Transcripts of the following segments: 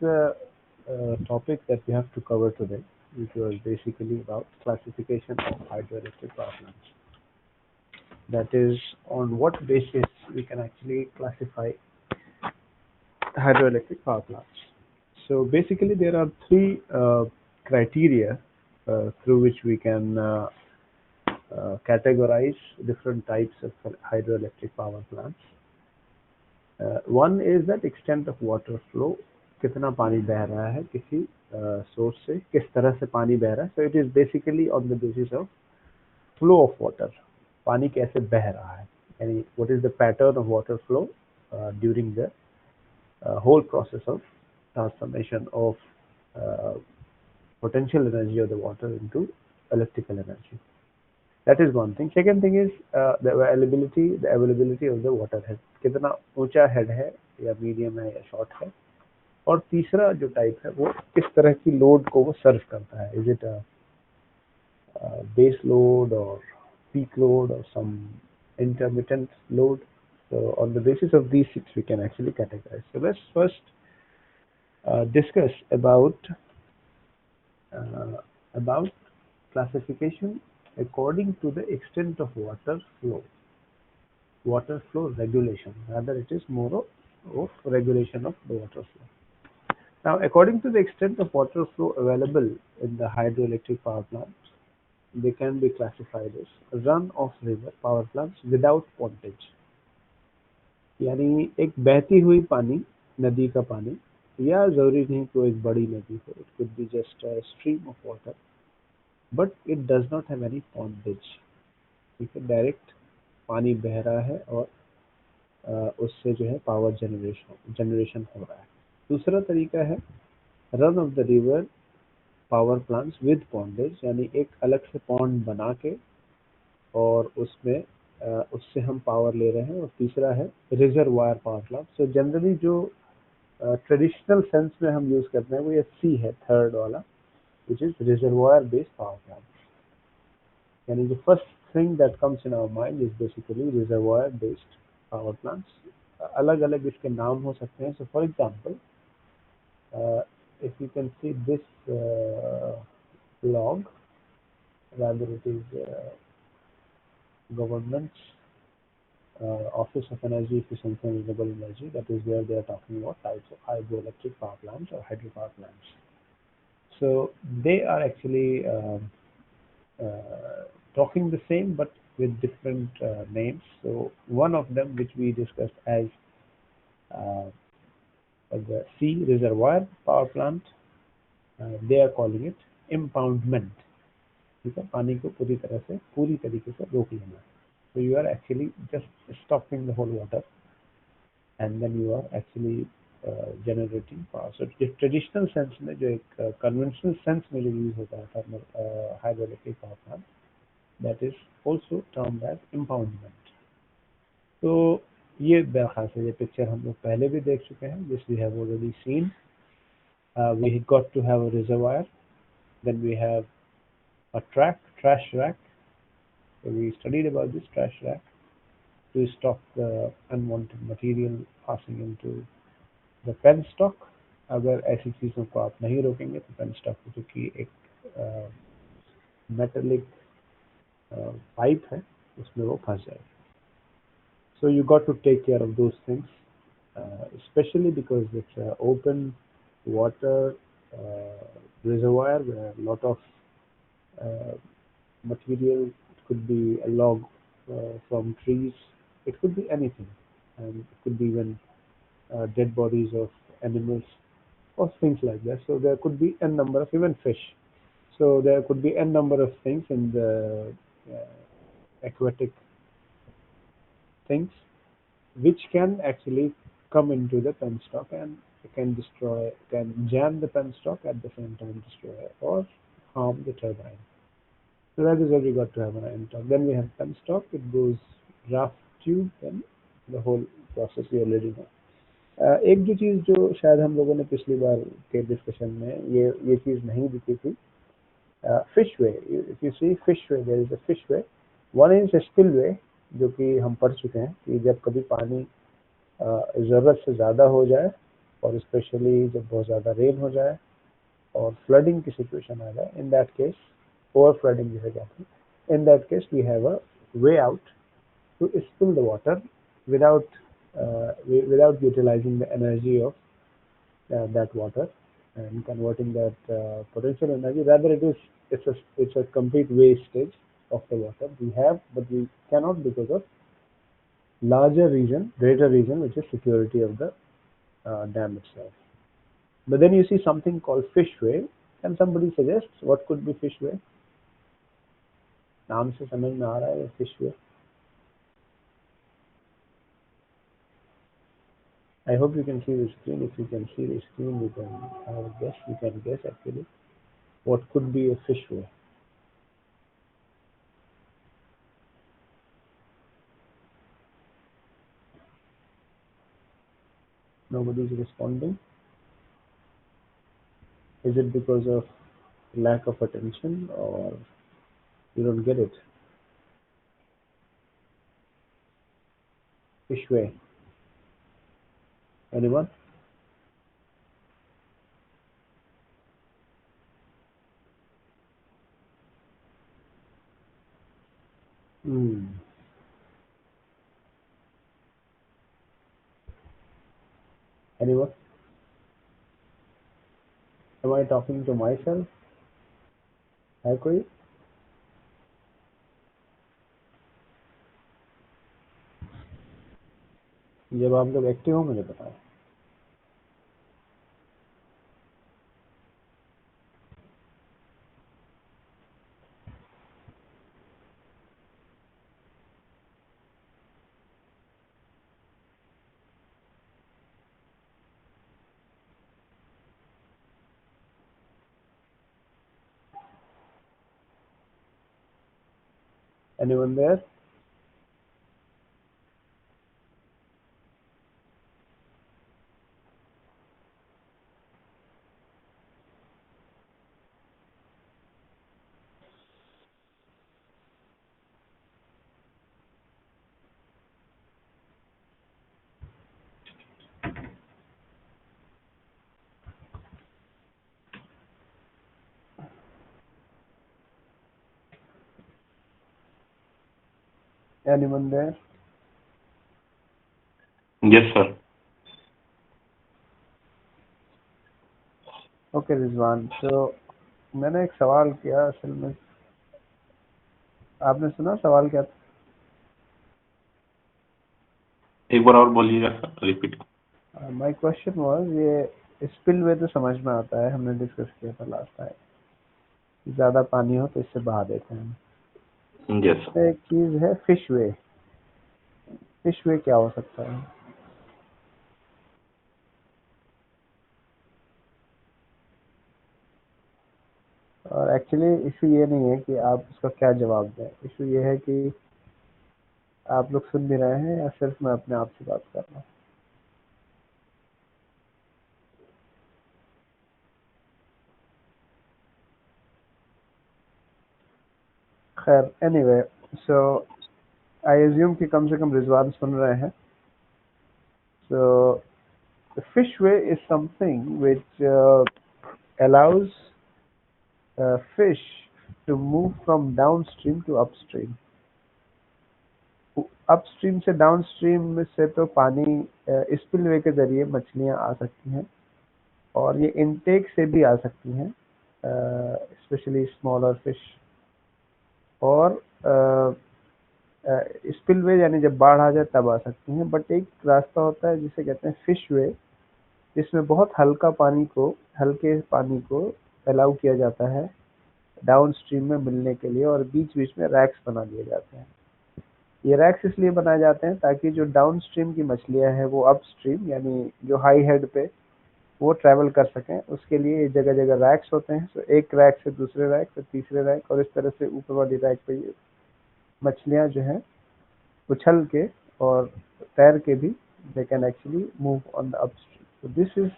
The topic that we have to cover today, which was basically about classification of hydroelectric power plants. That is, on what basis we can actually classify hydroelectric power plants. So basically, there are three criteria through which we can categorize different types of hydroelectric power plants. One is that extent of water flow, कितना पानी बह रहा है किसी source से, किस तरह से पानी बह रहा है. So it is basically on the basis of flow of water. पानी कैसे बह रहा है, यानी what is the pattern of water flow during the whole process of transformation of uh, potential energy of the water into electrical energy. That is one thing. Second thing is the availability of the water head. कितना ऊंचा head है, या medium है, या short है. और तीसरा जो टाइप है वो किस तरह की लोड को वो सर्व करता है. Is it a base load और peak load or some intermittent load. So on the basis of these six, we can actually categorize. So let's first discuss uh, about classification according to the extent of water flow regulation. Rather, it is more of regulation of the water flow. Now, according to the extent of water flow available in the hydroelectric power plants, they can be classified as run-of-river power plants without pontage. यानी एक बहती हुई पानी, नदी का पानी, या जरूरी नहीं कि वो एक बड़ी नदी हो. It could be just a stream of water, but it does not have any pondage. ठीक है, डायरेक्ट पानी बह रहा है और उससे जो है पावर जनरेशन हो रहा है. दूसरा तरीका है run of the river power plants with pondage, यानी एक अलग से पॉन्ड बना के और उसमें उससे हम पावर ले रहे हैं. और तीसरा है reservoir power plant. So generally जो ट्रेडिशनल सेंस में हम यूज करते हैं वो ये सी है, थर्ड वाला, which is reservoir based power plant. यानी जो first thing that comes in our mind is basically reservoir based power plants. अलग अलग इसके नाम हो सकते हैं. So for example, if you can see this log, rather it is government Office of Energy Efficiency and Renewable Energy. That is where they are talking about types of hydroelectric power plants or hydropower plants. So they are actually talking the same but with different names. So one of them, which we discussed as the sea reservoir power plant, they are calling it impoundment. ठीक है, पानी को पूरी तरीके से रोक लेना. So you are actually just stopping the whole water, and then you are actually generating power. So traditional sense में जो एक conventional sense में जो use होता है thermal hydroelectric power plant, that is also termed as impoundment. तो ये ख्याल से ये पिक्चर हम लोग पहले भी देख चुके हैं. This we have already seen. We got to have a reservoir, then we have a trash rack. So we studied about this trash rack to stop the unwanted material passing into the penstock. अगर ऐसी चीज़ों को आप नहीं रोकेंगे तो penstock जो कि एक मेटेलिक पाइप है, उसमें वो फंस जाएगा. So you got to take care of those things, especially because it's an open water reservoir where a lot of material. It could be a log from trees, it could be anything, and it could be even dead bodies of animals or things like that. So there could be n number of even fish. So there could be n number of things in the aquatic things which can actually come into the penstock and can jam the penstock, at the same time destroy or harm the turbine. So that is what we got to have on our end talk. Then we have penstock, it goes draft tube, then the whole process we already know. एक जो चीज़ जो शायद हम लोगों ने पिछली बार के discussion में ये चीज़ नहीं दिखी थी, fish way. If you see fish way, there is a fish way. One is spill way, जो कि हम पढ़ चुके हैं कि जब कभी पानी ज़रूरत से ज़्यादा हो जाए और स्पेशली जब बहुत ज़्यादा रेन हो जाए और फ्लडिंग की सिचुएशन आ जाए, in that case over flooding जिसे कहते हैं, in that case we have a way out to spill the water without without utilizing the energy of that water and converting that potential energy. Rather, it's a complete wastage of the water we have, but we cannot because of greater reason, which is security of the dam itself. But then you see something called fishway. Can somebody suggest what could be fishway? नाम से समझ में आ रहा है fishway? I hope you can see the screen. If you can see the screen, you can have a guess. You can guess actually what could be a fishway. Nobody is responding. Is it because of lack of attention or you don't get it? Fishway. Anyone? Hmm. Anyone? Am I talking to myself? है कोई? जब आप लोग active हो मुझे बताएं. Anyone there? Anyone there? Yes, sir. Okay, Rizwan. तो मैंने एक सवाल किया असल में. आपने सुना सवाल क्या था? एक बार और बोलिएगा sir, repeat. My question was, ये स्पिलवे तो समझ में आता है, हमने डिस्कस किया था लास्ट टाइम. ज़्यादा पानी हो तो इससे बहा देते हैं. Yes sir. एक चीज़ है फिशवे. फिशवे क्या हो सकता है? और एक्चुअली इशू ये नहीं है कि आप उसका क्या जवाब दें. इशू ये है कि आप लोग सुन भी रहे हैं या सिर्फ मैं अपने आप से बात कर रहा हूँ. खैर, एनीवे, सो आई एज्यूम कि कम से कम रिजवान सुन रहे हैं. सो the fishway is something which allows fish to move from downstream to upstream. Upstream से डाउनस्ट्रीम से तो पानी स्पिलवे के जरिए मछलियां आ सकती हैं और ये इनटेक से भी आ सकती हैं, स्पेशली स्मॉलर फिश. और स्पिलवे यानी जब बाढ़ आ जाए तब आ सकती हैं. बट एक रास्ता होता है जिसे कहते हैं फिश वे, जिसमें बहुत हल्के पानी को अलाउ किया जाता है डाउन स्ट्रीम में मिलने के लिए, और बीच बीच में रैक्स बना दिए जाते हैं. ये रैक्स इसलिए बनाए जाते हैं ताकि जो डाउन स्ट्रीम की मछलियां हैं वो अप स्ट्रीम यानी जो हाई हेड पे वो ट्रैवल कर सकें. उसके लिए जगह जगह रैक्स होते हैं. तो एक रैक से दूसरे रैक, फिर तीसरे रैक, और इस तरह से ऊपर वाली रैक पे ये मछलियां जो हैं उछल के और तैर के भी they can actually move on the upstream. So this is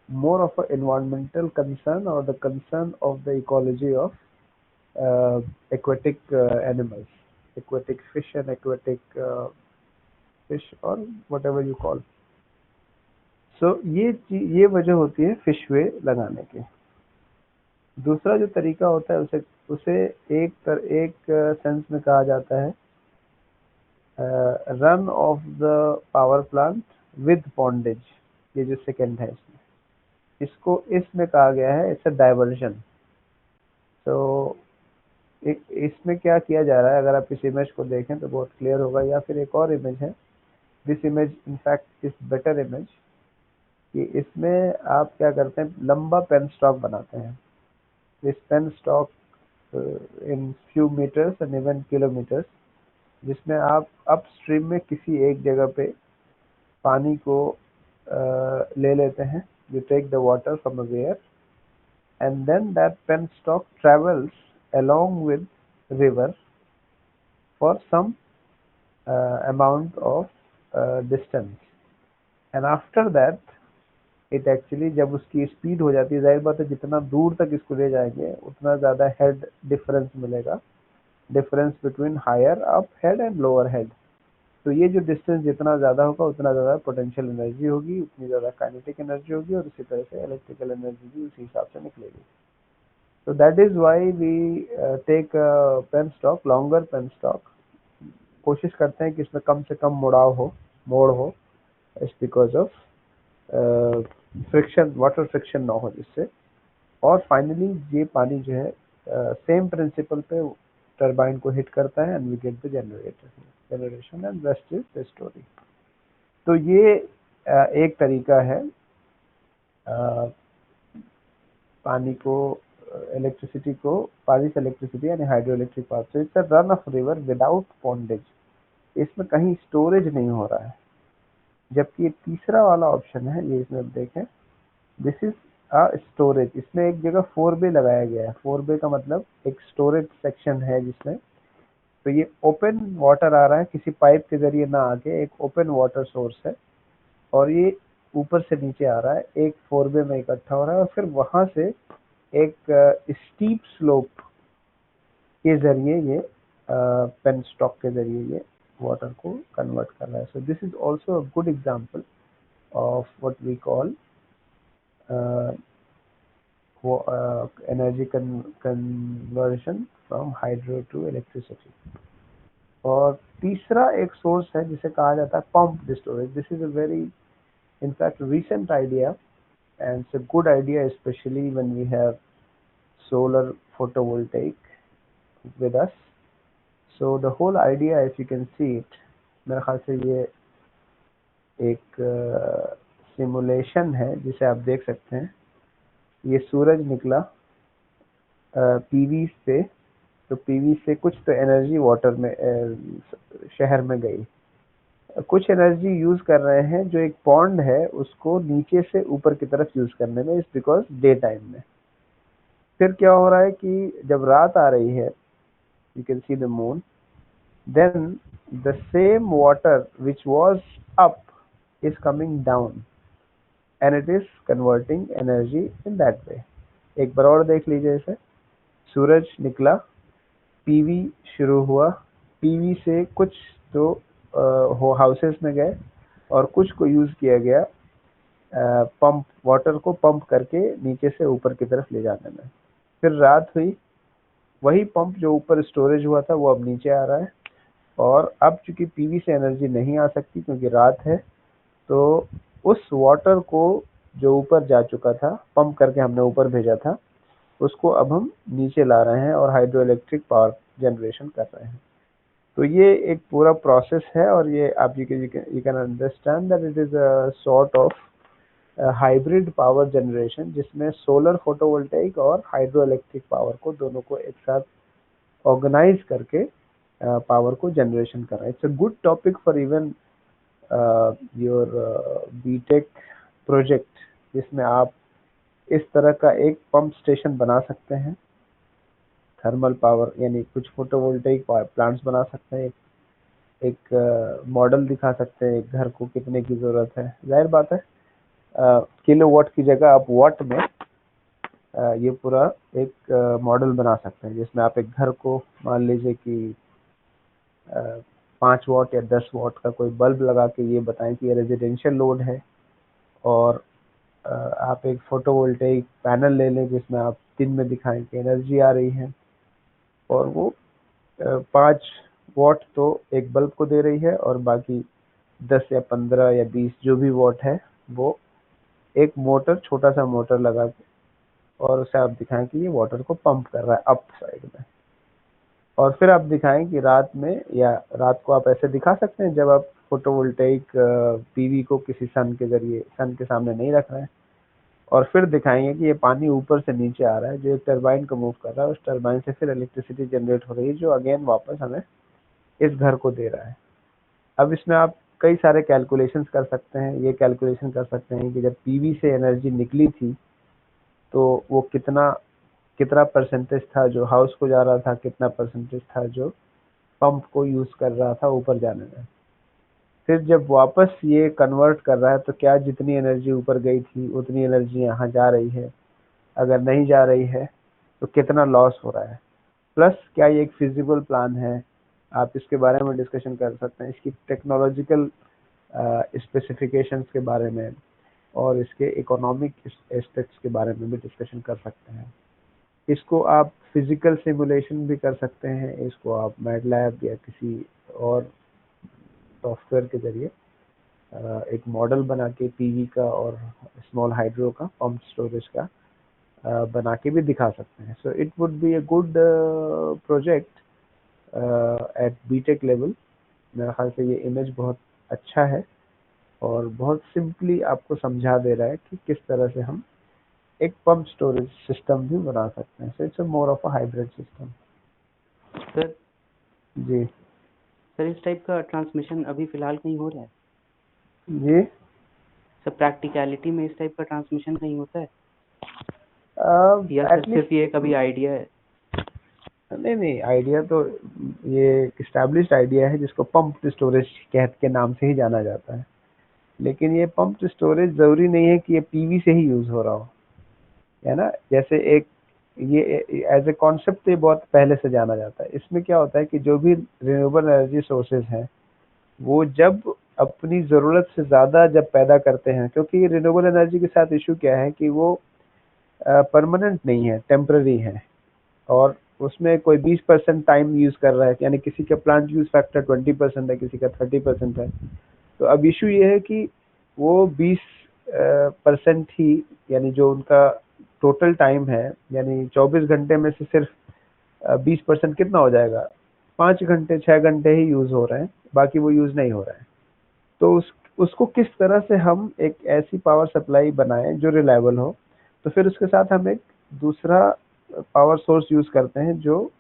more of an environmental concern or the concern of the ecology of aquatic animals, aquatic fish and aquatic fish or whatever you call. सो ये वजह होती है fish वे लगाने की। दूसरा जो तरीका होता है उसे उसे एक सेंस में कहा जाता है run of the power plant with pondage. ये जो सेकंड है इसको इसमें कहा गया है इट्स अ डाइवर्जन। तो इसमें क्या किया जा रहा है, अगर आप इस इमेज को देखें तो बहुत क्लियर होगा, या फिर एक और इमेज है, this image in fact is better image, कि इसमें आप क्या करते हैं, लंबा पेन स्टॉक बनाते हैं। This penstock in few metres and even kilometres, जिसमें आप अपस्ट्रीम में किसी एक जगह पे पानी को ले लेते हैं। You take the water from a weir and then that penstock travels along with river for some amount of distance, and after that it actually जब उसकी स्पीड हो जाती है, जाहिर बात है जितना दूर तक इसको ले जाएंगे उतना ज़्यादा हेड डिफरेंस मिलेगा, difference between higher up head and lower head. तो ये जो डिस्टेंस जितना ज़्यादा होगा उतना ज़्यादा पोटेंशियल एनर्जी होगी, उतनी ज़्यादा काइनेटिक एनर्जी होगी, और उसी तरह से इलेक्ट्रिकल एनर्जी भी उसी हिसाब से निकलेगी। So that is why we take a pen stock, longer pen stock. कोशिश करते हैं कि इसमें कम से कम मोड़ हो, it's because of friction, water friction ना हो जिससे। और फाइनली ये पानी जो है सेम प्रिंसिपल पे टरबाइन को हिट करता है and we get the generation and rest is the story. तो ये एक तरीका है पानी को इलेक्ट्रिसिटी से यानी hydro electric power. So it's a run off river without pondage, इसमें कहीं स्टोरेज नहीं हो रहा है। जबकि ये तीसरा वाला ऑप्शन है, ये इसमें देखें, दिस इज अ स्टोरेज। इसमें एक जगह 4 बे लगाया गया है। 4 बे का मतलब एक स्टोरेज सेक्शन है जिसमें, तो ये ओपन वाटर आ रहा है, किसी पाइप के जरिए ना आके एक ओपन वाटर सोर्स है, और ये ऊपर से नीचे आ रहा है, एक 4 बे में इकट्ठा हो रहा है, और फिर वहां से एक स्टीप स्लोप के जरिए ये पेन स्टॉक के जरिए ये वाटर को कन्वर्ट कर रहा है। So this is also a good example of what we call energy conversion from hydro to electricity. और तीसरा एक सोर्स है जिसे कहा जाता है pumped storage. This is a very in fact recent idea, and it's a good idea especially when we have solar photovoltaic with us. So the whole idea, if you can see it, मेरे ख्याल से ये एक simulation है जिसे आप देख सकते हैं। ये सूरज निकला पीवी से, तो पीवी से कुछ तो एनर्जी वाटर में शहर में गई, कुछ एनर्जी यूज कर रहे हैं जो एक पॉन्ड है उसको नीचे से ऊपर की तरफ यूज करने में, इस बिकॉज डे टाइम में। फिर क्या हो रहा है कि जब रात आ रही है, you can see the moon, then the same water which was up is coming down and it is converting energy in that way. एक बार और देख लीजिए इसे, सूरज निकला, पीवी शुरू हुआ, पीवी से कुछ तो हाउसेस में गए और कुछ को यूज किया गया पंप, वाटर को पंप करके नीचे से ऊपर की तरफ ले जाने में। फिर रात हुई, वही पंप जो ऊपर स्टोरेज हुआ था वो अब नीचे आ रहा है, और अब चूंकि पीवी से एनर्जी नहीं आ सकती क्योंकि रात है, तो उस वाटर को जो ऊपर जा चुका था, पंप करके हमने ऊपर भेजा था, उसको अब हम नीचे ला रहे हैं और हाइड्रो इलेक्ट्रिक पावर जनरेशन कर रहे हैं। तो ये एक पूरा प्रोसेस है, और ये आप you can understand that it is a sort of hybrid power generation, जिसमें सोलर फोटोवोल्टेइक और हाइड्रो इलेक्ट्रिक पावर को दोनों को एक साथ ऑर्गेनाइज करके पावर को जनरेशन कर रहा है। It's a good topic for even your BTech project, जिसमें आप इस तरह का एक पंप स्टेशन बना सकते हैं, थर्मल पावर यानी कुछ फोटोवोल्टेइक प्लांट्स बना सकते हैं, एक मॉडल दिखा सकते हैं एक घर को कितने की जरूरत है। जाहिर बात है किलोवाट की जगह आप वाट में ये पूरा एक मॉडल बना सकते हैं, जिसमें आप एक घर को मान लीजिए कि 5 वाट या 10 वाट का कोई बल्ब लगा के ये बताएं कि ये रेजिडेंशियल लोड है, और आप एक फोटोवोल्टेइक पैनल ले लें जिसमें आप दिन में दिखाएं कि एनर्जी आ रही है, और वो 5 वॉट तो एक बल्ब को दे रही है, और बाकी 10 या 15 या 20 जो भी वॉट है वो एक मोटर, छोटा सा मोटर लगा के, और उसे आप दिखाएं कि ये वाटर को पंप कर रहा है अप साइड में। और फिर आप दिखाएं कि रात में, या रात को आप ऐसे दिखा सकते हैं जब आप फोटोवोल्टेइक पीवी को किसी सन के जरिए, सन के सामने नहीं रख रहे हैं, और फिर दिखाएंगे कि ये पानी ऊपर से नीचे आ रहा है जो एक टरबाइन को मूव कर रहा है, उस टरबाइन से फिर इलेक्ट्रिसिटी जनरेट हो रही है जो अगेन वापस हमें इस घर को दे रहा है। अब इसमें आप कई सारे कैलकुलेशंस कर सकते हैं। ये कैलकुलेशन कर सकते हैं कि जब पीवी से एनर्जी निकली थी तो वो कितना कितना परसेंटेज था जो हाउस को जा रहा था, कितना परसेंटेज था जो पंप को यूज कर रहा था ऊपर जाने में। फिर जब वापस ये कन्वर्ट कर रहा है तो क्या जितनी एनर्जी ऊपर गई थी उतनी एनर्जी यहाँ जा रही है, अगर नहीं जा रही है तो कितना लॉस हो रहा है, प्लस क्या ये एक फिजिबल प्लान है, आप इसके बारे में डिस्कशन कर सकते हैं, इसकी टेक्नोलॉजिकल स्पेसिफिकेशंस के बारे में और इसके इकोनॉमिक एस्पेक्ट्स के बारे में भी डिस्कशन कर सकते हैं। इसको आप फिजिकल सिमुलेशन भी कर सकते हैं, इसको आप मैटलैब या किसी और सॉफ्टवेयर के जरिए एक मॉडल बना के पीवी का और स्मॉल हाइड्रो का, पंप स्टोरेज का बना के भी दिखा सकते हैं। So it would be a good project at BTech level. मेरे ख्याल से ये इमेज बहुत अच्छा है और बहुत सिंपली आपको समझा दे रहा है कि किस तरह से हम एक पंप स्टोरेज सिस्टम भी बना सकते हैं। So it's more of a hybrid system. Sir ji sir इस टाइप का ट्रांसमिशन अभी फिलहाल कहीं हो रहा है? जी सर प्रैक्टिकलिटी में इस टाइप का ट्रांसमिशन कहीं होता है या at सर least- सिर्फ ये कभी आइडिया है? नहीं, आइडिया तो ये एस्टैब्लिश्ड आइडिया है जिसको पंप स्टोरेज के नाम से ही जाना जाता है। लेकिन ये पंप स्टोरेज जरूरी नहीं है कि ये पीवी से ही यूज हो रहा हो, है ना। जैसे एक ये एज ए कॉन्सेप्ट ये बहुत पहले से जाना जाता है। इसमें क्या होता है कि जो भी रिन्यूएबल एनर्जी सोर्सेज हैं वो जब अपनी ज़रूरत से ज़्यादा जब पैदा करते हैं, क्योंकि रिन्यूएबल एनर्जी के साथ इशू क्या है कि वो परमानेंट नहीं है, टेम्पररी है, और उसमें कोई 20% टाइम यूज कर रहा है, यानी किसी का प्लांट यूज फैक्टर 20% है, किसी का 30% है। तो अब इशू ये है कि वो 20% ही, यानी जो उनका टोटल टाइम है, यानी 24 घंटे में से सिर्फ 20% कितना हो जाएगा, 5 घंटे 6 घंटे ही यूज हो रहे हैं, बाकी वो यूज नहीं हो रहा है। तो उसको किस तरह से हम एक ऐसी पावर सप्लाई बनाएं जो रिलायबल हो, तो फिर उसके साथ हम एक दूसरा पावर सोर्स यूज करते हैं जो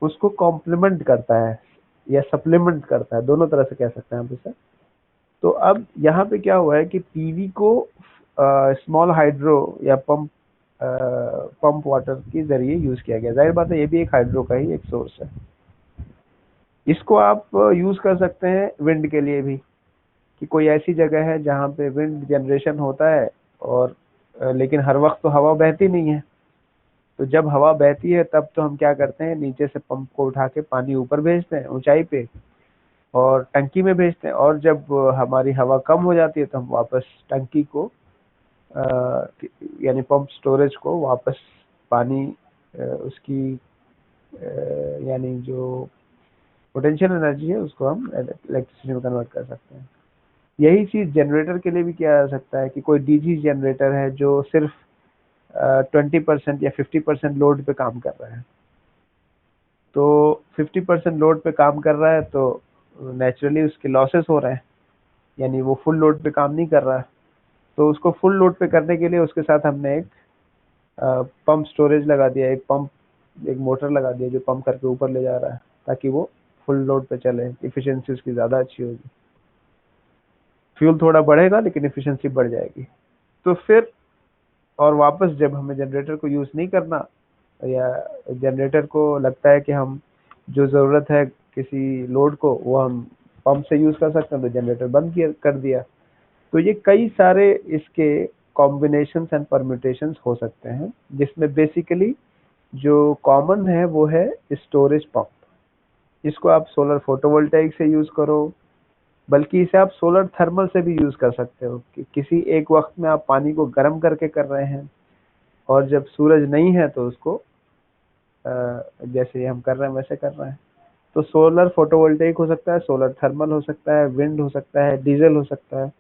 उसको कॉम्प्लीमेंट करता है या सप्लीमेंट करता है, दोनों तरह से कह सकते हैं आप इसे। तो अब यहाँ पे क्या हुआ है कि पीवी को स्मॉल हाइड्रो या पंप वाटर के जरिए यूज किया गया। जाहिर बात है ये भी एक हाइड्रो का ही एक सोर्स है। इसको आप यूज कर सकते हैं विंड के लिए भी, कि कोई ऐसी जगह है जहाँ पे विंड जनरेशन होता है और लेकिन हर वक्त तो हवा बहती नहीं है। तो जब हवा बहती है तब तो हम क्या करते हैं, नीचे से पंप को उठा के पानी ऊपर भेजते हैं ऊंचाई पे और टंकी में भेजते हैं, और जब हमारी हवा कम हो जाती है तो हम वापस टंकी को यानी पंप स्टोरेज को वापस पानी उसकी यानी जो पोटेंशियल एनर्जी है उसको हम इलेक्ट्रिसिटी में कन्वर्ट कर सकते हैं। यही चीज जनरेटर के लिए भी किया जा सकता है कि कोई डीसी जनरेटर है जो सिर्फ 20% या 50% लोड पे काम कर रहा है। तो 50% लोड पे काम कर रहा है तो नेचुरली उसके लॉसेस हो रहे हैं, यानी वो फुल लोड पे काम नहीं कर रहा है। तो उसको फुल लोड पे करने के लिए उसके साथ हमने एक पंप स्टोरेज लगा दिया, एक मोटर लगा दिया जो पंप करके ऊपर ले जा रहा है, ताकि वो फुल लोड पे चले। इफिशियंसी उसकी ज़्यादा अच्छी होगी, फ्यूल थोड़ा बढ़ेगा लेकिन इफिशियंसी बढ़ जाएगी। तो फिर और वापस जब हमें जनरेटर को यूज़ नहीं करना, या जनरेटर को लगता है कि हम जो ज़रूरत है किसी लोड को वो हम पंप से यूज़ कर सकते हैं, तो जनरेटर बंद कर दिया। तो ये कई सारे इसके कॉम्बिनेशंस एंड परम्यूटेशंस हो सकते हैं, जिसमें बेसिकली जो कॉमन है वो है स्टोरेज पंप। इसको आप सोलर फोटोवोल्टेइक से यूज़ करो बल्कि इसे आप सोलर थर्मल से भी यूज कर सकते हो कि किसी एक वक्त में आप पानी को गर्म करके कर रहे हैं और जब सूरज नहीं है तो उसको जैसे हम कर रहे हैं वैसे कर रहे हैं। तो सोलर फोटोवोल्टेइक हो सकता है, सोलर थर्मल हो सकता है, विंड हो सकता है, डीजल हो सकता है,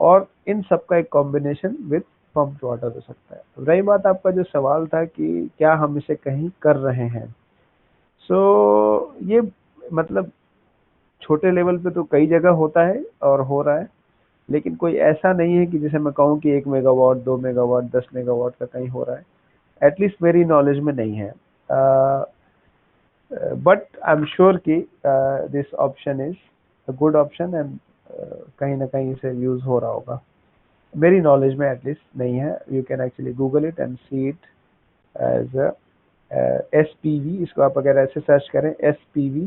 और इन सब का एक कॉम्बिनेशन विद पम्प्ड वाटर हो सकता है। तो रही बात आपका जो सवाल था कि क्या हम इसे कहीं कर रहे हैं, सो ये मतलब छोटे लेवल पे तो कई जगह होता है और हो रहा है, लेकिन कोई ऐसा नहीं है कि जैसे मैं कहूँ कि 1 मेगावाट 2 मेगावाट 10 मेगावाट का कहीं हो रहा है, एटलीस्ट मेरी नॉलेज में नहीं है। बट आई एम श्योर कि this option is a good option and कहीं ना कहीं से यूज हो रहा होगा। मेरी नॉलेज में एटलीस्ट नहीं है। You can actually Google it and see it as SPV। इसको आप अगर ऐसे सर्च करें SPV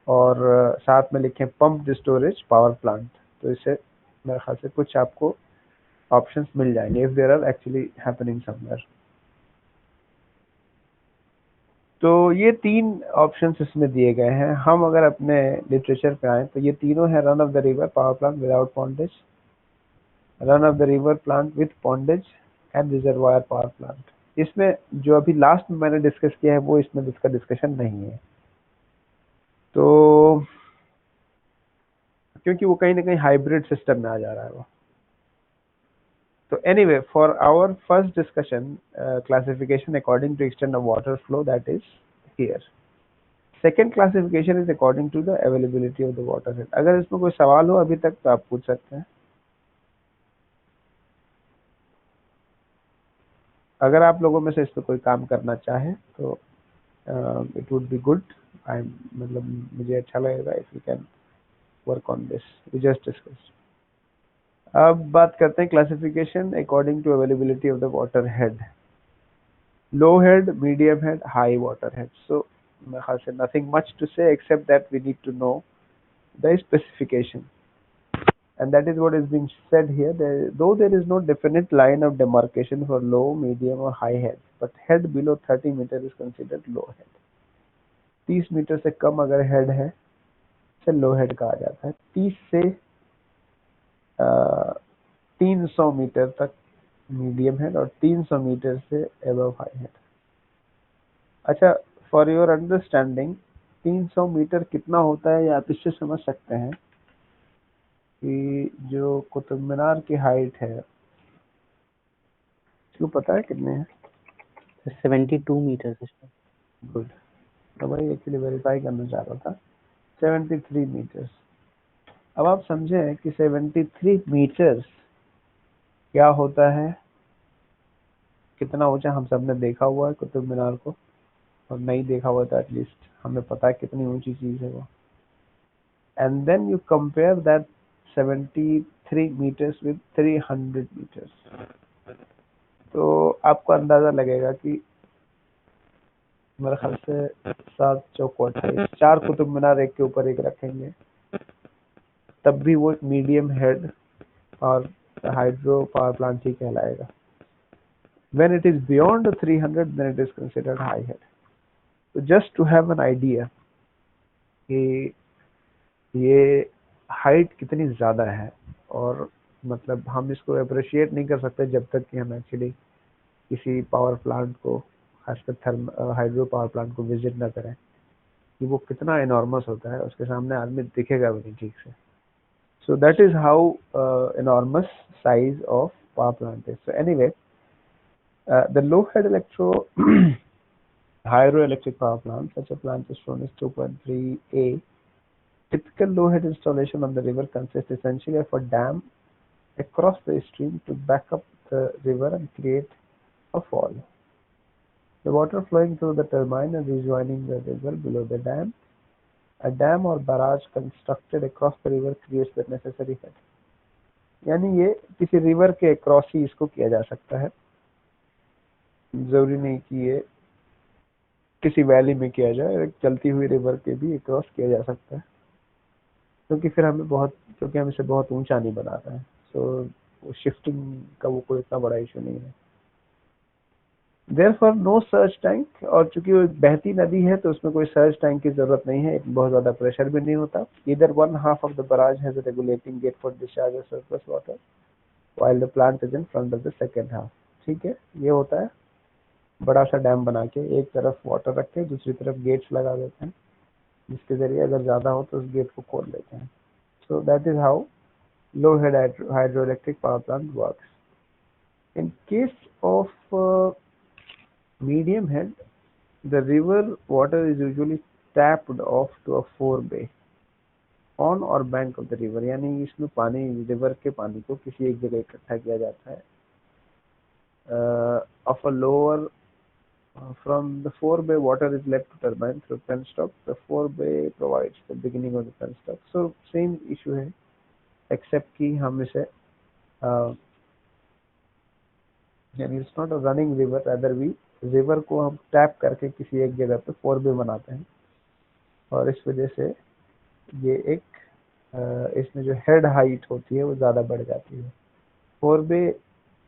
और साथ में लिखें पम्प्ड स्टोरेज पावर प्लांट, तो इससे मेरे ख्याल से कुछ आपको ऑप्शंस मिल जाएंगे if there are actually happening somewhere. तो ये 3 ऑप्शंस इसमें दिए गए हैं। हम अगर अपने लिटरेचर पे आए तो ये तीनों है run of the river power plant without pondage, run of the river plant with pondage and reservoir power plant. इसमें जो अभी लास्ट में मैंने डिस्कस किया है वो इसमें इसका डिस्कशन नहीं है, तो क्योंकि वो कहीं ना कहीं हाइब्रिड सिस्टम में आ जा रहा है वो। So anyway, for our first discussion, classification according to extent of water flow, that is here. Second classification is according to the availability of the water head. अगर इसमें कोई सवाल हो अभी तक तो आप पूछ सकते हैं। अगर आप लोगों में से इस पर कोई काम करना चाहे तो it would be good. मतलब मुझे अच्छा लगेगा if you can work on this. We just discussed. अब बात करते हैं classification according to availability of the water head. Low head, medium head, high water head. So मेरे ख्याल से nothing much to say except that we need to know the specification, and that is what is being said here. Though there is no definite line of demarcation for low, medium or high head, but head below 30 meter is considered low head. 30 metre से कम अगर head है उसे लो head कहा जाता है। 30 से 300 metre तक medium head और 300 मीटर से अबव हाई हेड। अच्छा, फॉर योर अंडरस्टैंडिंग 300 मीटर कितना होता है ये आप इससे समझ सकते हैं कि जो कुतुब मीनार की हाइट है इसको पता है कितने हैं? 72 मीटर सिस्टम। गुड, तो भाई एक्चुअली वेरीफाई करना चाह रहा था। 73 मीटर्स। अब आप समझें कि 73 मीटर्स क्या होता है, कितना ऊंचा हम सब ने देखा हुआ है कुतुब मीनार को, और नहीं देखा हुआ तो एटलीस्ट हमें पता है कितनी ऊंची चीज है वो। And then you compare that 73 meters with 300 meters, तो आपको अंदाजा लगेगा कि मेरे ख्याल से 7 चौक 28, 4 कुतुब मीनार एक के ऊपर एक रखेंगे तब भी वो एक मीडियम हेड और हाइड्रो पावर प्लांट ही कहलाएगा। When it is beyond 300, then it is considered high head. So just to have an idea कि ये हाइट कितनी ज़्यादा है, और मतलब हम इसको अप्रिशिएट नहीं कर सकते जब तक कि हम एक्चुअली किसी पावर प्लांट को, खासकर हाइड्रो पावर प्लांट को विजिट ना करें कि वो कितना एनॉर्मस होता है, उसके सामने आदमी दिखेगा भी नहीं ठीक से। So that is how enormous size of power plant is. So anyway, the low head hydroelectric power plant, such a plant is shown as 2.3a. Typical low head installation on the river consists essentially of a dam across the stream to back up the river and create a fall. The water flowing through the turbine and rejoining the river below the dam. A dam or barrage constructed across the river creates the necessary head. यानी ये किसी river के cross ही इसको किया जा सकता है, जरूरी नहीं कि ये किसी वैली में किया जाए, चलती हुई रिवर के भी क्रॉस किया जा सकता है, क्योंकि फिर क्योंकि हम इसे बहुत ऊंचा नहीं बना रहे हैं, सो शिफ्टिंग का वो कोई इतना बड़ा इशू नहीं है। Therefore no surge tank, और चूंकि वो बहती नदी है तो उसमें कोई सर्ज टैंक की जरूरत नहीं है, बहुत ज्यादा प्रेशर भी नहीं होता. Either one half of the barrage has a regulating gate for discharge of surplus water while the plant is in front of the second half. ठीक है, ये होता है बड़ा सा डैम बना के एक तरफ वाटर रख के दूसरी तरफ गेट्स लगा देते हैं, जिसके जरिए अगर ज्यादा हो तो उस गेट को खोल देते हैं. So that is how low head hydroelectric power plant works. In case of medium head, the river water is usually tapped off to a forebay on or bank of the river. यानी इसमें पानी river के पानी को किसी एक जगह इकट्ठा किया जाता है. Of a lower from the forebay water is left to turbine through penstock. The forebay provides the beginning of the penstock. So same issue है, except कि हम इसे यानी it's not a running river, rather we river को हम tap करके किसी एक जगह पे फोरबे बनाते हैं, और इस वजह से ये एक इसमें जो हेड हाइट होती है वो ज़्यादा बढ़ जाती है. फोरबे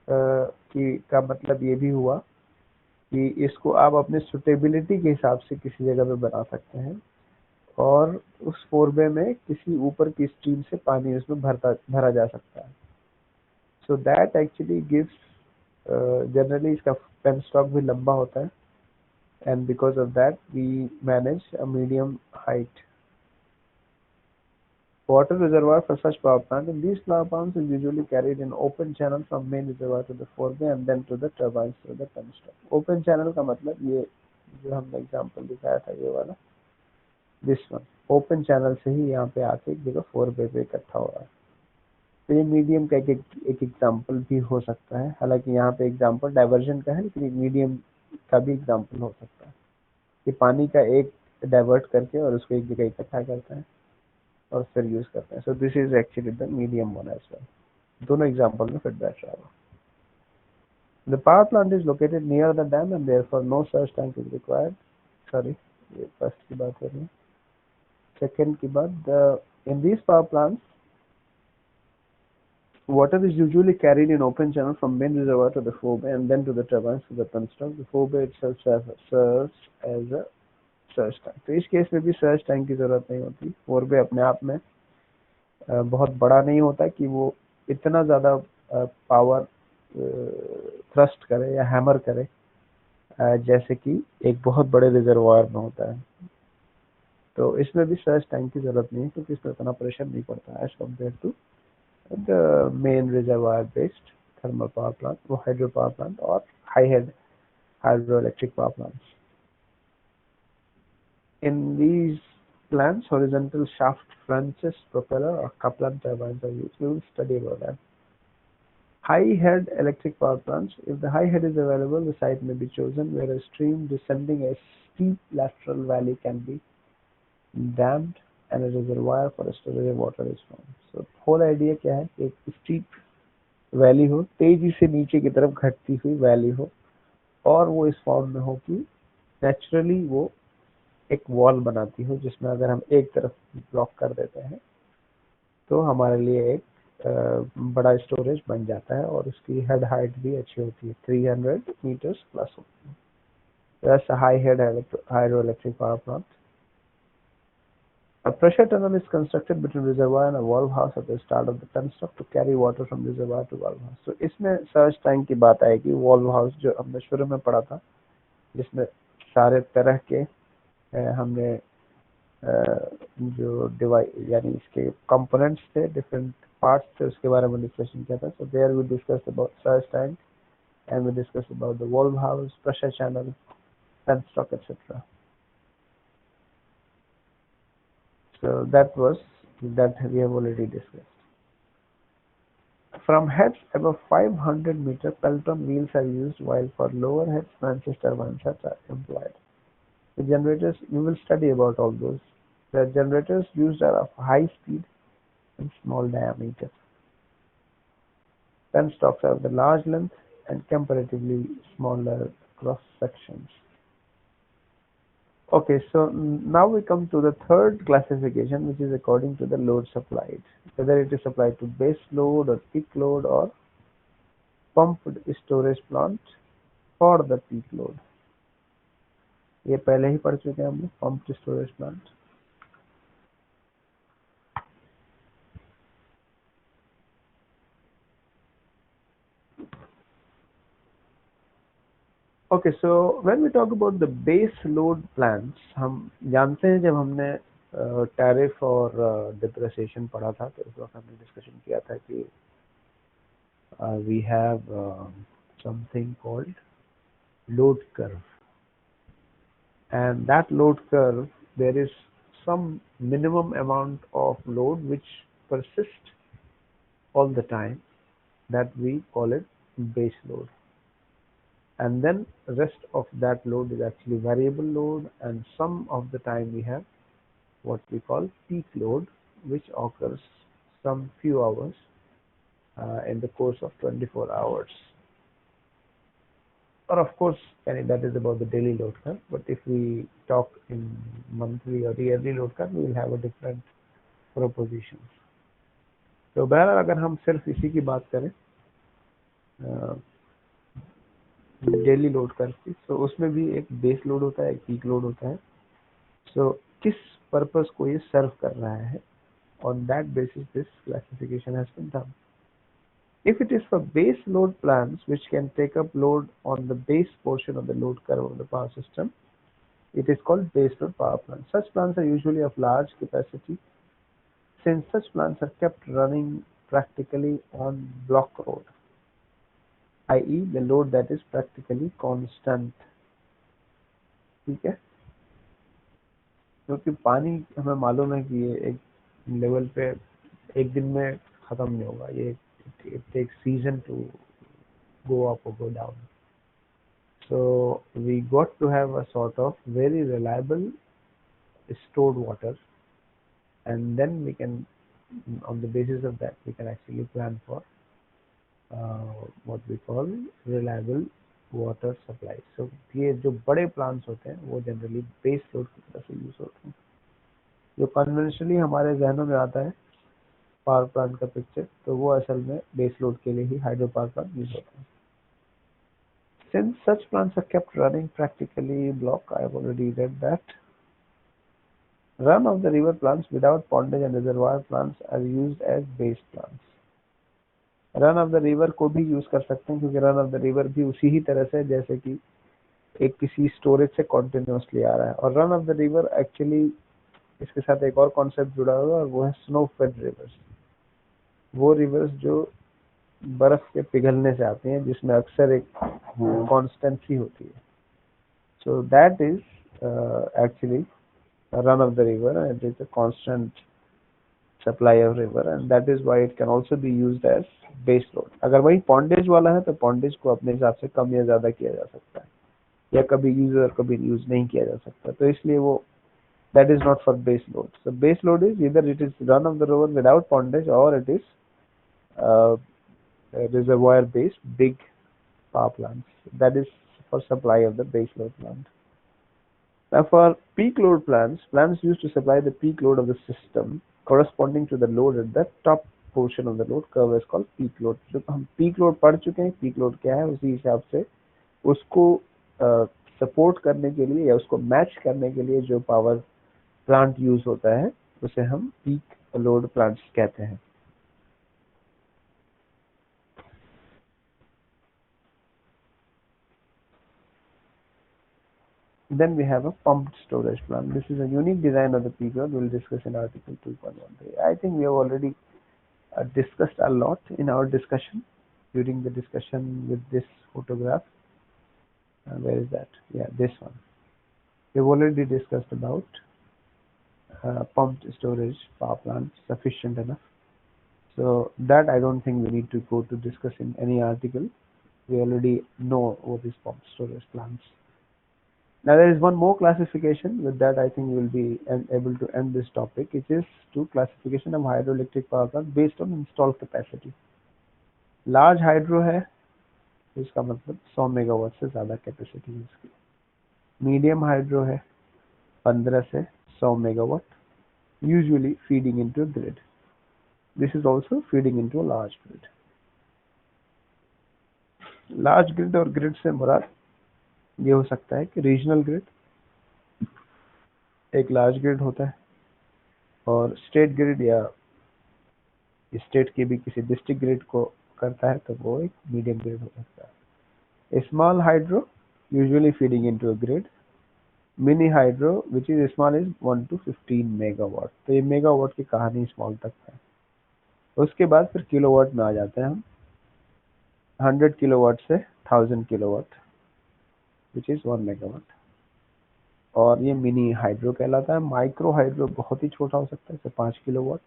की का मतलब ये भी हुआ कि इसको आप अपने सुटेबिलिटी के हिसाब से किसी जगह पे बना सकते हैं, और उस फोरबे में किसी ऊपर की स्ट्रीम से पानी उसमें भरा जा सकता है. So that actually gives generally इसका पेनस्टॉक भी लंबा होता है, and because of that we manage a medium height water reservoir for such power plant. In these power plants is usually carried in open channel from main reservoir to the forebay and then to the turbines through the penstock. Open channel का मतलब ये जो हमने example दिखाया था ये वाला, this one open channel से ही यहाँ पे आके एक जगह फोरबे पे इकट्ठा हो रहा है. तो ये मीडियम का एक एग्जांपल भी हो सकता है. हालांकि यहाँ पे एग्जांपल डाइवर्जन का है, लेकिन मीडियम का भी एग्जांपल हो सकता है कि पानी का एक डाइवर्ट करके और उसको एक जगह इकट्ठा करता है और फिर यूज करते हैं. So this is actually the medium one as well. दोनों एग्जांपल में फिट बैठ रहा है. The power plant is located near the dam and therefore no surge tank is required. Sorry, ये फर्स्ट की बात हो रही है. सेकेंड की बात, in these power plants water is usually carried in open channel from main reservoir to the forebay and then to the turbines to the penstock. The forebay itself serves as a surge tank. तो इस case में भी surge tank की जरूरत नहीं होती. फोरबे अपने आप में बहुत बड़ा नहीं होता कि वो इतना ज्यादा पावर थ्रस्ट करे या हैमर करे जैसे कि एक बहुत बड़े रिजर्वायर में होता है. तो इसमें भी सर्ज टैंक की जरूरत नहीं है क्योंकि इसमें उतना प्रेशर नहीं पड़ता as compared to the main reservoir based thermal power plant, वो हाइड्रो पावर प्लांट और high head hydro electric power plants. In these plants, horizontal shaft Francis propeller or Kaplan turbines are used. We will study about that. High head electric power plants. If the high head is available, the site may be chosen where a stream descending a steep lateral valley can be dammed and a reservoir for storage of water is formed. So whole idea क्या है कि एक steep valley हो, तेजी से नीचे की तरफ घटती हुई valley हो, और वो इस फॉर्म में हो कि नेचुरली वो एक वॉल बनाती हो जिसमें अगर हम एक तरफ ब्लॉक कर देते हैं तो हमारे लिए एक बड़ा स्टोरेज बन जाता है और उसकी हेड हाइट भी अच्छी होती है, 300 मीटर्स प्लस होती है. That's a high head hydroelectric power plant. A pressure tunnel is constructed between reservoir and a valve house at the start of the penstock to carry water from reservoir to valve house. So इसमें surge tank की बात आएगी. valve house जो हमने शुरू में पढ़ा था जिसमें सारे तरह के हमने जो डिवाइस यानी इसके कंपोनेंट्स थे, डिफरेंट पार्ट्स थे, उसके बारे में डिस्कशन किया था. So there we discussed about surge tank and we discussed about the valve house, pressure channel, penstock etc. So that we have already discussed. From heads above 500 meter, Pelton wheels are used, while for lower heads, Francis turbine sets are employed. The generators, we will study about all those. The generators used are of high speed and small diameter. Penstocks have the large length and comparatively smaller cross sections. Okay, so now we come to the third classification, which is according to the load supplied, whether it is supplied to base load or peak load or pumped storage plant for the peak load. ये पहले ही पढ़ चुके हैं हम लोग, pumped storage plant. Okay, so when we talk about the base load plants, हम जानते हैं जब हमने टैरिफ और डिप्रेसिएशन पढ़ा था तो उस वक्त हमने डिस्कशन किया था कि we have something called load curve, and that load curve there is some minimum amount of load which persists all the time, that we call it base load, and then rest of that load is actually variable load, and some of the time we have what we call peak load, which occurs some few hours in the course of 24 hours. Or of course, that is about the daily load curve, but if we talk in monthly or yearly load curve, we will have a different propositions. तो बहरहाल अगर हम सिर्फ इसी की बात करें daily load curve की, तो उसमें भी एक बेस लोड होता है, एक पीक लोड होता है। सो किस पर्पस को ये सर्व कर रहा है, on that basis this classification has been done. If it is for base load plants which can take up load on the base portion of the load curve of the power system, it is called base load power plant. Such plants are usually of large capacity, since such plants are kept running practically on block load, i.e. the load that is practically constant. ठीक है, क्योंकि पानी हमें मालूम है कि ये एक लेवल पे एक दिन में खत्म नहीं होगा, ये it takes season to go up or go down. So we got to have a sort of very reliable stored water, and then we can, on the basis of that, we can actually plan for what we call reliable water supply. So ये जो बड़े plants होते हैं वो generally base load की तरह से use होते हैं। जो conventionally हमारे जहनों में आता है पावर प्लांट का पिक्चर, तो वो असल में बेस लोड के लिए ही हाइड्रो पावर प्लांट यूज होता है। Since such plants are kept running practically block, I have already read that. Run of the river plants without pondage and reservoir plants are used as base plants. Run of the river को भी use कर सकते हैं, क्योंकि run of the river भी उसी ही तरह से जैसे कि एक किसी स्टोरेज से कॉन्टिन्यूसली आ रहा है। और run of the river actually इसके साथ एक और कॉन्सेप्ट जुड़ा हुआ है, और वो है स्नो फेड रिवर्स। वो रिवर्स जो बर्फ के पिघलने से आती हैं, जिसमें अक्सर एक कॉन्स्टेंसी होती है। So that is actually run of the river, and it is a constant supply of river, and that is why it can also be used as base load. अगर वही पॉन्डेज वाला है तो पॉन्डेज को अपने हिसाब से कम या ज्यादा किया जा सकता है, या कभी यूज और कभी यूज नहीं किया जा सकता, तो इसलिए वो that is not for base load. So base load is either it is run of the river without pondage, or it is reservoir based big power plants. That is for supply of the base load plant. Now for peak load plants, plants used to supply the peak load of the system corresponding to the load at the top portion of the load curve is called peak load. जो हम peak load पढ़ चुके हैं, peak load क्या है, उसी हिसाब से उसको सपोर्ट करने के लिए या उसको मैच करने के लिए जो पावर प्लांट यूज होता है उसे हम पीक लोड प्लांट्स कहते हैं। Then we have a pumped storage plant. This is a unique design of the peak load. We'll discuss in article 2.13. I think we have already discussed a lot in our discussion during the discussion with this photograph. Where is that? Yeah, this one. We've already discussed about pumped storage power plant, sufficient enough. So that I don't think we need to go to discuss in any article. We already know what is pumped storage plants. Now there is one more classification. With that, I think we will be able to end this topic. It is to classification of hydroelectric power plant based on installed capacity. Large hydro है, इसका मतलब 100 megawatt से ज़्यादा capacity है इसकी। Medium hydro है 15 से 100 megawatt, usually feeding into a grid. This is also feeding into a large grid. Large grid और grid से मुराद ये हो सकता है कि रीजनल ग्रिड, एक लार्ज ग्रिड होता है, और स्टेट ग्रिड या स्टेट की भी किसी डिस्ट्रिक्ट ग्रिड को करता है तो वो एक मीडियम ग्रिड हो सकता है। Small hydro usually feeding into a grid, mini hydro which is small is 1 to 15 megawatt. तो ये मेगावाट की कहानी स्मॉल तक है। उसके बाद फिर किलोवाट में आ जाते हैं हम, 100 किलोवाट से 1000 किलोवाट विच इज 1 मेगावाट, और ये मिनी हाइड्रो कहलाता है। माइक्रो हाइड्रो बहुत ही छोटा हो सकता है, जैसे 5 किलोवाट।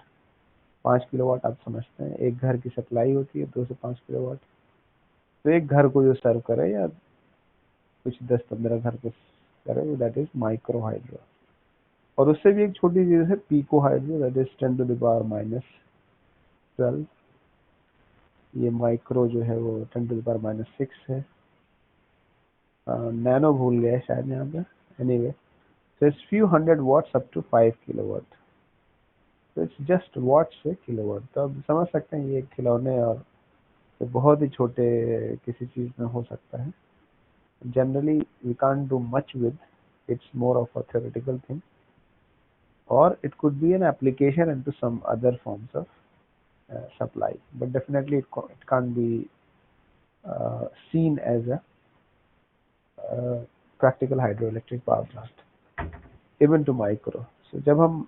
5 किलोवाट आप समझते हैं, एक घर की सप्लाई होती है 2 से 5 किलोवाट। तो एक घर को जो सर्व करे या कुछ 10-15 घर को करे, दैट इज माइक्रो हाइड्रो। और उससे भी एक छोटी चीज है pico hydro, that is 10 to the power -12। ये माइक्रो जो है वो 10 to the power -6 है। नैनो भूल गए शायद यहाँ पे, anyway. So it's few hundred watts up to 5 kilowatt. So it's just watts से किलोवाट। तो अब समझ सकते हैं ये खिलौने और तो बहुत ही छोटे किसी चीज में हो सकता है। Generally we can't do much with, it's more of a theoretical thing, or it could be an application into some other forms of supply, but definitely it can't be seen as a practical hydroelectric power plant, even to micro. So जब हम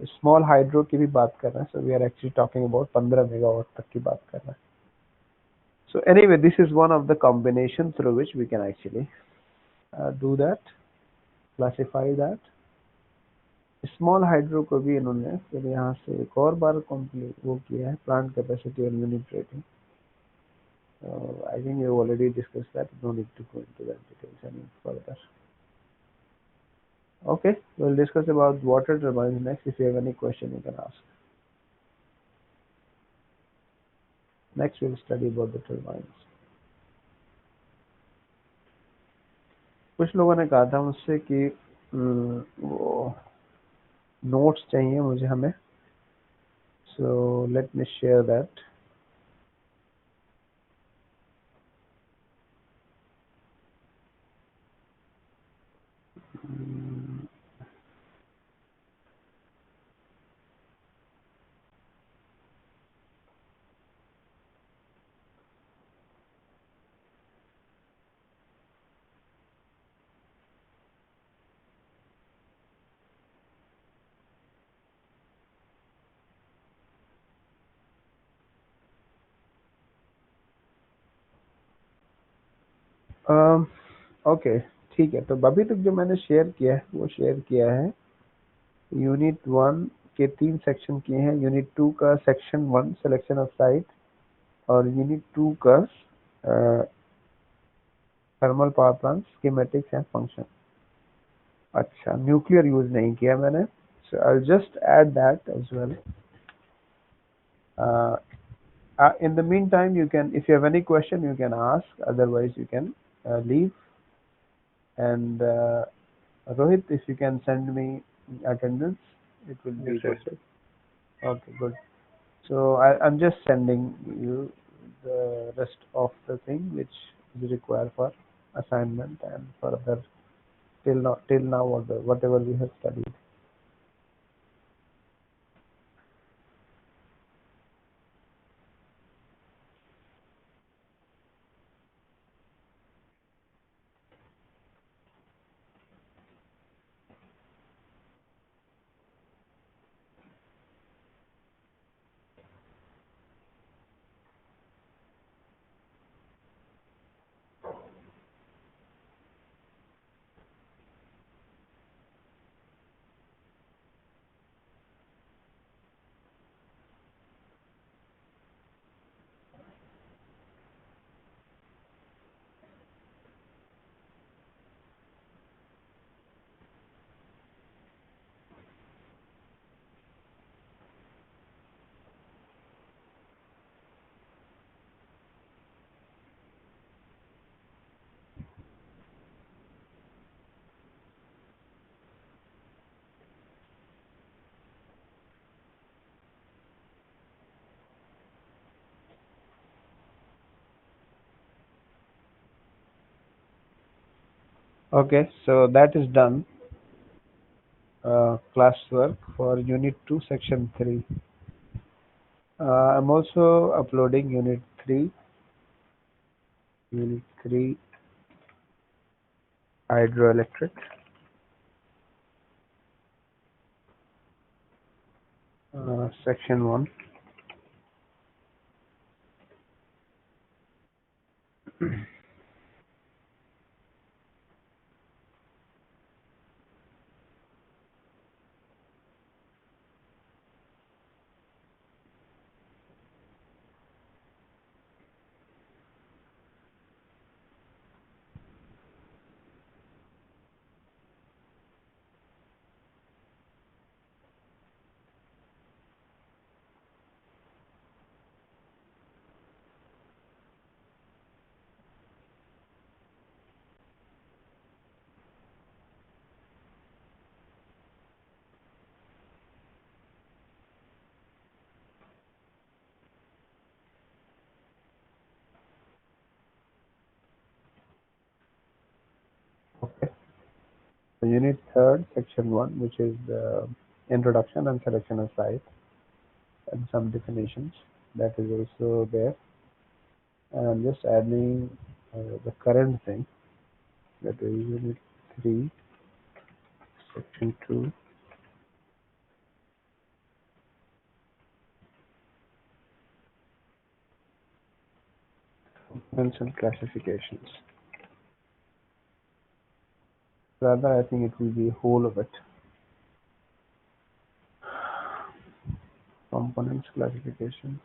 small hydro की भी बात कर रहे हैं, so we are actually talking about 15 megawatt तक की बात कर रहे हैं। So anyway, this is one of the combination through which we can actually do that, classify that। Small hydro को भी इन्होंने फिर यहाँ से एक और बार कंप्लीट वो किया है, प्लांट कैपेसिटी और unit rating. I think we have already discussed that, no need to go into that details any further। Okay, we'll discuss about water turbines next. If you have any question, you can ask। Next, we'll study about the turbines। कुछ लोगों ने कहा था मुझसे कि वो notes चाहिए मुझे हमें, so let me share that। Okay ठीक है, तो अभी तक जो मैंने शेयर किया है वो शेयर किया है यूनिट 1 के 3 सेक्शन किए हैं। यूनिट 2 का सेक्शन 1 सिलेक्शन ऑफ साइट, और यूनिट 2 का thermal power plant schematics and function. अच्छा, न्यूक्लियर यूज नहीं किया मैंने, so I'll just add that as well। In the meantime, you can, if you have any question, you can ask, otherwise you can leave। And Rohit, if you can send me attendance, it will be Yes, sir. good। Okay, good। So I'm just sending you the rest of the thing which is required for assignment and further till now whatever we have studied। Okay, so that is done. Classwork for Unit 2, Section 3. I'm also uploading Unit 3, Hydroelectric, Section 1. Okay. So Unit 3rd, Section 1, which is the introduction and selection of site and some definitions. That is also there. And I'm just adding the current thing, that is Unit 3, Section 2. Components and classifications. Rather, I think it will be whole of it. Components, classifications,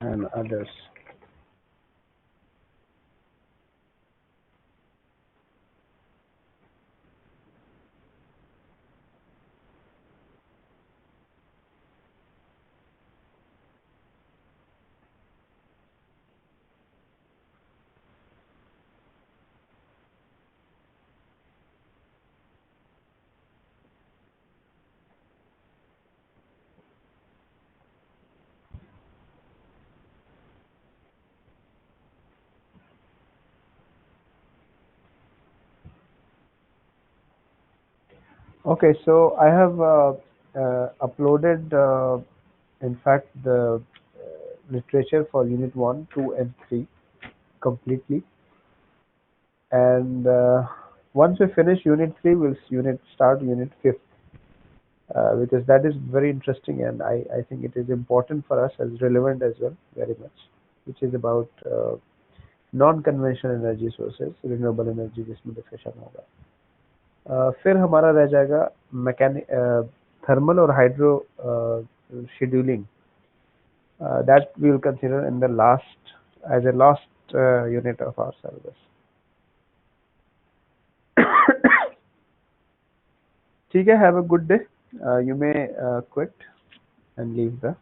and others. Okay, so I have uploaded, in fact, the literature for Unit 1, 2, and 3 completely. And once we finish Unit 3, we'll start Unit 5th, because that is very interesting, and I think it is important for us, as relevant as well, very much, which is about non-conventional energy sources, renewable energy, जिसमें discussion होगा. फिर हमारा रह जाएगा mechanic thermal और hydro scheduling. That we will consider in the last unit of our syllabus. ठीक है, have a good day. You may quit and leave the